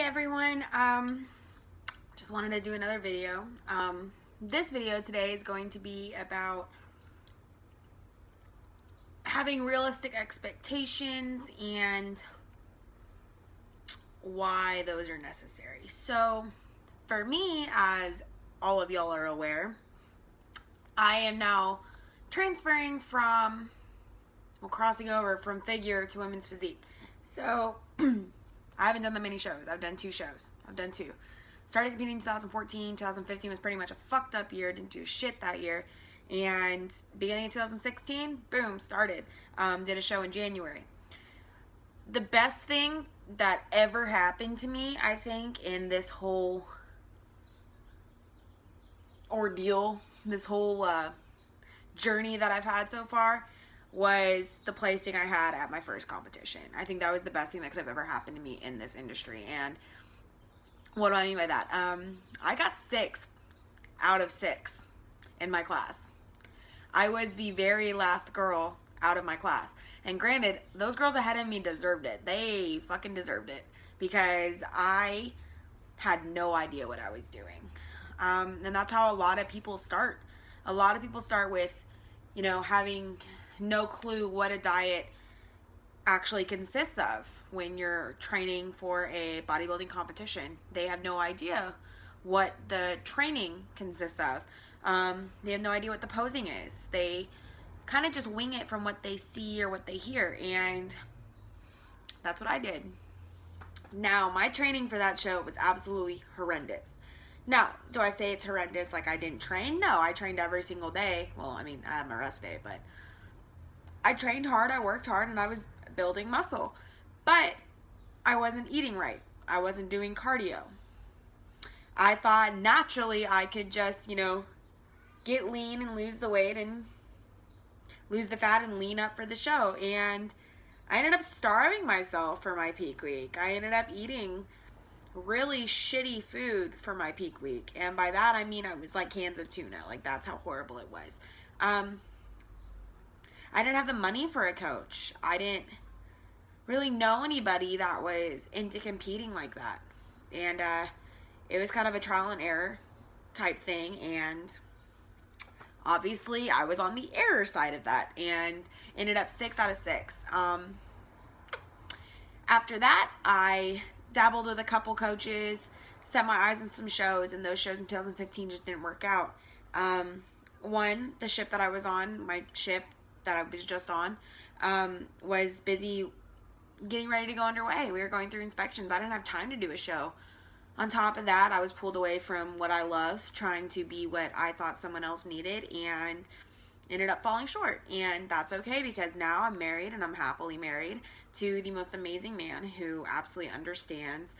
everyone, just wanted to do another video. This video today is going to be about having realistic expectations and why those are necessary. So for me, as all of y'all are aware, I am now transferring from, crossing over from figure to women's physique. So I haven't done that many shows. I've done 2 shows. Started competing in 2014. 2015 was pretty much a fucked up year. Didn't do shit that year. And beginning of 2016, boom, started. Did a show in January. The best thing that ever happened to me, I think, in this whole ordeal, this whole journey that I've had so far, was the placing I had at my first competition. I think that was the best thing that could have ever happened to me in this industry. And what do I mean by that? I got 6th out of 6 in my class. I was the very last girl out of my class. And granted, those girls ahead of me deserved it. They fucking deserved it, because I had no idea what I was doing. And that's how a lot of people start. A lot of people start with, having no clue what a diet actually consists of when you're training for a bodybuilding competition. They have no idea what the training consists of. They have no idea what the posing is. They kind of just wing it from what they see or what they hear, and that's what I did. Now, my training for that show was absolutely horrendous. Now, do I say it's horrendous like I didn't train? No, I trained every single day. Well, I mean, I had my rest day, but I trained hard, I worked hard, and I was building muscle. But I wasn't eating right. I wasn't doing cardio. I thought naturally I could just, get lean and lose the weight and lose the fat and lean up for the show. And I ended up starving myself for my peak week. I ended up eating really shitty food for my peak week. And by that, I mean, I was like cans of tuna. Like, that's how horrible it was. I didn't have the money for a coach. I didn't really know anybody that was into competing like that. And it was kind of a trial and error type thing. And obviously, I was on the error side of that and ended up 6 out of 6. After that, I dabbled with a couple coaches, set my eyes on some shows, and those shows in 2015 just didn't work out. The ship that I was on, my ship that I was just on, was busy getting ready to go underway. We were going through inspections. I didn't have time to do a show. On top of that, I was pulled away from what I love, trying to be what I thought someone else needed, and ended up falling short. And that's okay, because now I'm married, and I'm happily married to the most amazing man who absolutely understands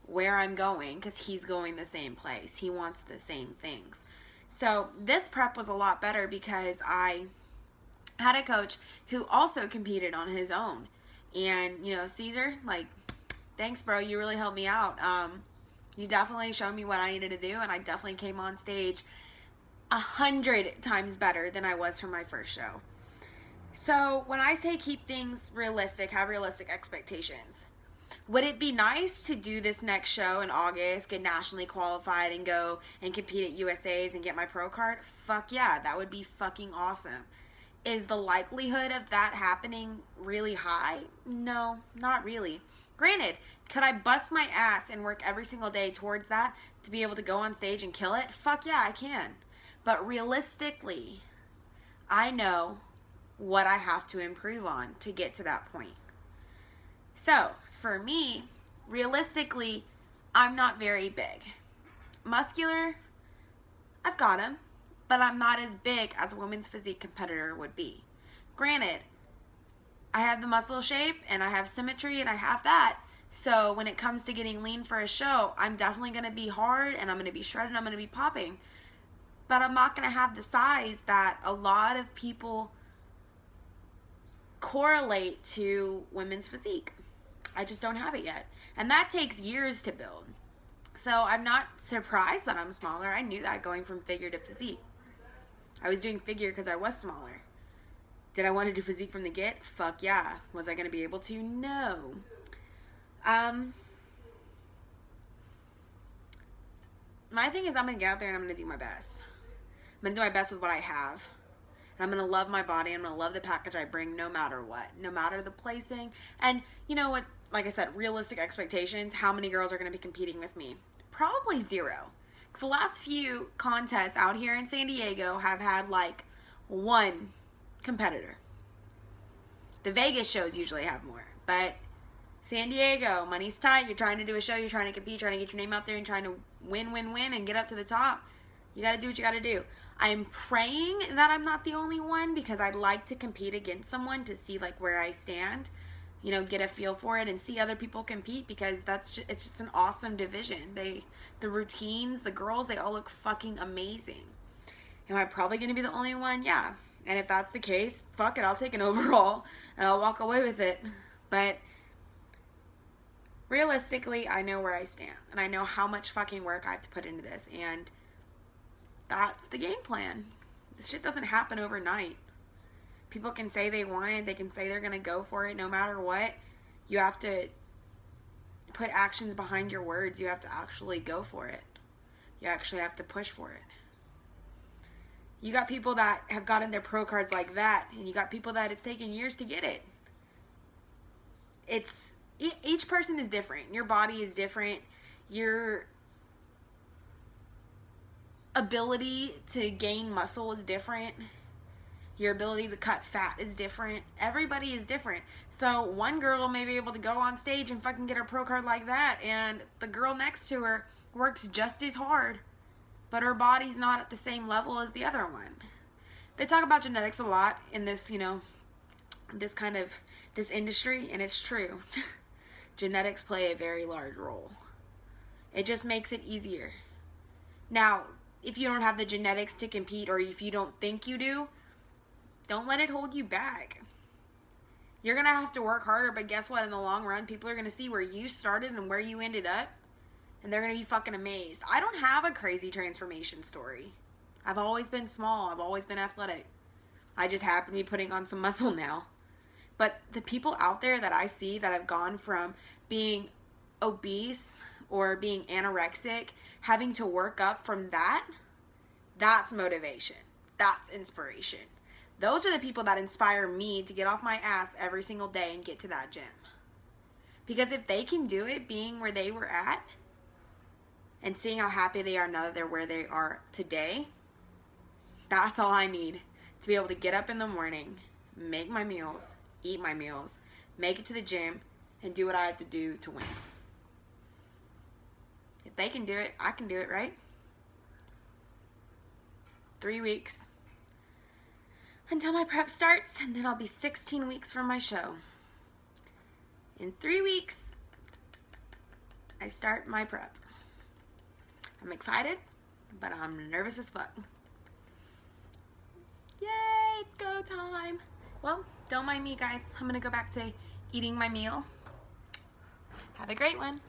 where I'm going, because he's going the same place. He wants the same things. So this prep was a lot better because I had a coach who also competed on his own. And, Caesar, like, thanks, bro. You really helped me out. You definitely showed me what I needed to do, and I definitely came on stage 100 times better than I was for my first show. So when I say keep things realistic, have realistic expectations, would it be nice to do this next show in August, get nationally qualified, and go and compete at USA's and get my pro card? Fuck yeah, that would be fucking awesome. Is the likelihood of that happening really high? No, not really. Granted, could I bust my ass and work every single day towards that to be able to go on stage and kill it? Fuck yeah, I can. But realistically, I know what I have to improve on to get to that point. So, for me, realistically, I'm not very big. Muscular, I've got him, but I'm not as big as a women's physique competitor would be. Granted, I have the muscle shape and I have symmetry and I have that. So when it comes to getting lean for a show, I'm definitely going to be hard and I'm going to be shredded and I'm going to be popping. But I'm not going to have the size that a lot of people correlate to women's physique. I just don't have it yet. And that takes years to build. So I'm not surprised that I'm smaller. I knew that going from figure to physique. I was doing figure because I was smaller. Did I want to do physique from the get? Fuck yeah. Was I going to be able to? No. my thing is I'm going to get out there and I'm going to do my best. I'm going to do my best with what I have. And I'm going to love my body. I'm going to love the package I bring no matter what. No matter the placing. And you know what? Like I said, realistic expectations. How many girls are going to be competing with me? Probably zero. Because the last few contests out here in San Diego have had like one competitor. The Vegas shows usually have more. But San Diego, money's tight. You're trying to do a show. You're trying to compete. Trying to get your name out there and trying to win and get up to the top. You got to do what you got to do. I'm praying that I'm not the only one because I'd like to compete against someone to see like where I stand. You know, get a feel for it and see other people compete because it's just an awesome division. The routines, the girls, they all look fucking amazing. Am I probably going to be the only one? Yeah. And if that's the case, fuck it, I'll take an overall and I'll walk away with it. But realistically, I know where I stand and I know how much fucking work I have to put into this, and that's the game plan. This shit doesn't happen overnight. People can say they want it, they can say they're going to go for it no matter what. You have to put actions behind your words. You have to actually go for it. You actually have to push for it. You got people that have gotten their pro cards like that, and you got people that it's taken years to get it. Each person is different. Your body is different. Your ability to gain muscle is different. Your ability to cut fat is different. Everybody is different. So one girl may be able to go on stage and fucking get her pro card like that, and the girl next to her works just as hard, but her body's not at the same level as the other one. They talk about genetics a lot in this, you know, this industry, and it's true. Genetics play a very large role. It just makes it easier. Now, if you don't have the genetics to compete, or if you don't think you do, don't let it hold you back. You're going to have to work harder, but guess what? In the long run, people are going to see where you started and where you ended up, and they're going to be fucking amazed. I don't have a crazy transformation story. I've always been small. I've always been athletic. I just happen to be putting on some muscle now. But the people out there that I see that have gone from being obese or being anorexic, having to work up from that's motivation. That's inspiration. Those are the people that inspire me to get off my ass every single day and get to that gym. Because if they can do it being where they were at and seeing how happy they are now that they're where they are today, that's all I need to be able to get up in the morning, make my meals, eat my meals, make it to the gym, and do what I have to do to win. If they can do it, I can do it, right? 3 weeks until my prep starts, and then I'll be 16 weeks from my show. In 3 weeks, I start my prep. I'm excited, but I'm nervous as fuck. Yay, it's go time. Well, don't mind me, guys. I'm gonna go back to eating my meal. Have a great one.